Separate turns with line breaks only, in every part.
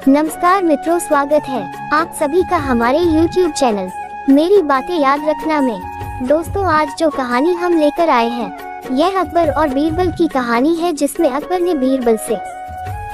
नमस्कार मित्रों, स्वागत है आप सभी का हमारे YouTube चैनल मेरी बातें याद रखना में। दोस्तों, आज जो कहानी हम लेकर आए हैं यह अकबर और बीरबल की कहानी है, जिसमें अकबर ने बीरबल से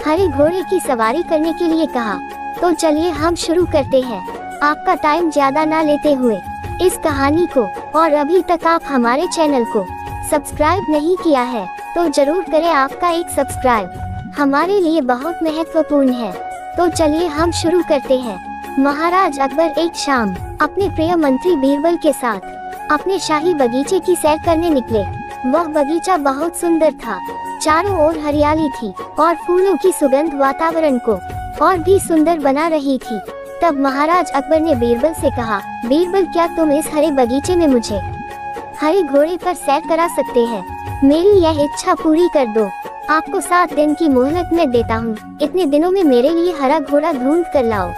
हरे घोड़े की सवारी करने के लिए कहा। तो चलिए हम शुरू करते हैं, आपका टाइम ज्यादा ना लेते हुए इस कहानी को। और अभी तक आप हमारे चैनल को सब्सक्राइब नहीं किया है तो जरूर करें, आपका एक सब्सक्राइब हमारे लिए बहुत महत्वपूर्ण है। तो चलिए हम शुरू करते हैं। महाराज अकबर एक शाम अपने प्रिय मंत्री बीरबल के साथ अपने शाही बगीचे की सैर करने निकले। वह बगीचा बहुत सुंदर था, चारों ओर हरियाली थी और फूलों की सुगंध वातावरण को और भी सुंदर बना रही थी। तब महाराज अकबर ने बीरबल से कहा, बीरबल, क्या तुम इस हरे बगीचे में मुझे हरे घोड़े पर सैर करा सकते हैं? मेरी यह इच्छा पूरी कर दो। आपको 7 दिन की मोहलत मैं देता हूँ। इतने दिनों में मेरे लिए हरा घोड़ा ढूंढ कर लाओ।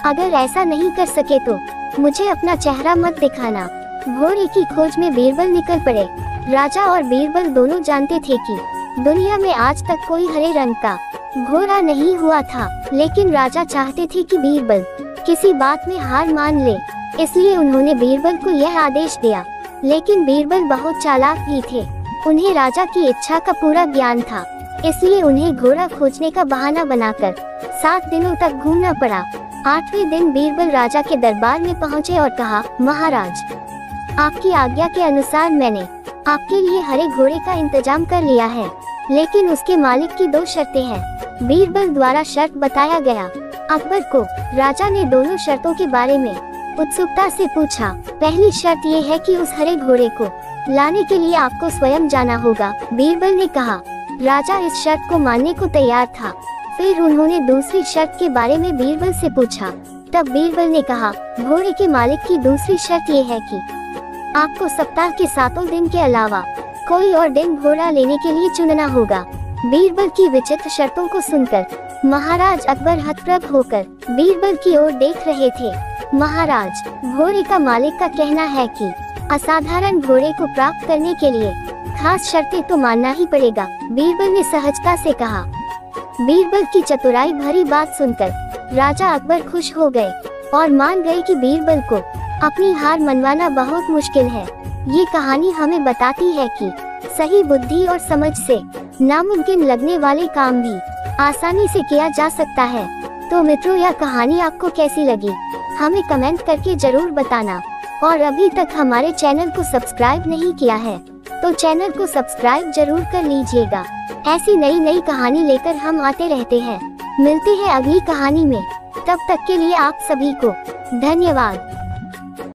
अगर ऐसा नहीं कर सके तो मुझे अपना चेहरा मत दिखाना। घोड़े की खोज में बीरबल निकल पड़े। राजा और बीरबल दोनों जानते थे कि दुनिया में आज तक कोई हरे रंग का घोड़ा नहीं हुआ था, लेकिन राजा चाहते थे कि बीरबल किसी बात में हार मान ले, इसलिए उन्होंने बीरबल को यह आदेश दिया। लेकिन बीरबल बहुत चालाक भी थे, उन्हें राजा की इच्छा का पूरा ज्ञान था, इसलिए उन्हें घोड़ा खोजने का बहाना बनाकर 7 दिनों तक घूमना पड़ा। 8वें दिन बीरबल राजा के दरबार में पहुंचे और कहा, महाराज, आपकी आज्ञा के अनुसार मैंने आपके लिए हरे घोड़े का इंतजाम कर लिया है, लेकिन उसके मालिक की 2 शर्तें हैं। बीरबल द्वारा शर्त बताया गया। अकबर को राजा ने दोनों शर्तों के बारे में उत्सुकता से पूछा। पहली शर्त ये है कि उस हरे घोड़े को लाने के लिए आपको स्वयं जाना होगा। बीरबल ने कहा। राजा इस शर्त को मानने को तैयार था। फिर उन्होंने दूसरी शर्त के बारे में बीरबल से पूछा। तब बीरबल ने कहा, घोड़े के मालिक की दूसरी शर्त ये है कि आपको सप्ताह के 7 दिन के अलावा कोई और दिन घोड़ा लेने के लिए चुनना होगा। बीरबल की विचित्र शर्तों को सुनकर महाराज अकबर हतप्रभ होकर बीरबल की ओर देख रहे थे। महाराज, घोड़े का मालिक का कहना है कि असाधारण घोड़े को प्राप्त करने के लिए खास शर्तें तो मानना ही पड़ेगा, बीरबल ने सहजता से कहा। बीरबल की चतुराई भरी बात सुनकर राजा अकबर खुश हो गए और मान गए कि बीरबल को अपनी हार मनवाना बहुत मुश्किल है। ये कहानी हमें बताती है कि सही बुद्धि और समझ से नामुमकिन लगने वाले काम भी आसानी से किया जा सकता है। तो मित्रों, यह कहानी आपको कैसी लगी हमें कमेंट करके जरूर बताना। और अभी तक हमारे चैनल को सब्सक्राइब नहीं किया है तो चैनल को सब्सक्राइब जरूर कर लीजिएगा। ऐसी नई कहानी लेकर हम आते रहते हैं। मिलते हैं अगली कहानी में, तब तक के लिए आप सभी को धन्यवाद।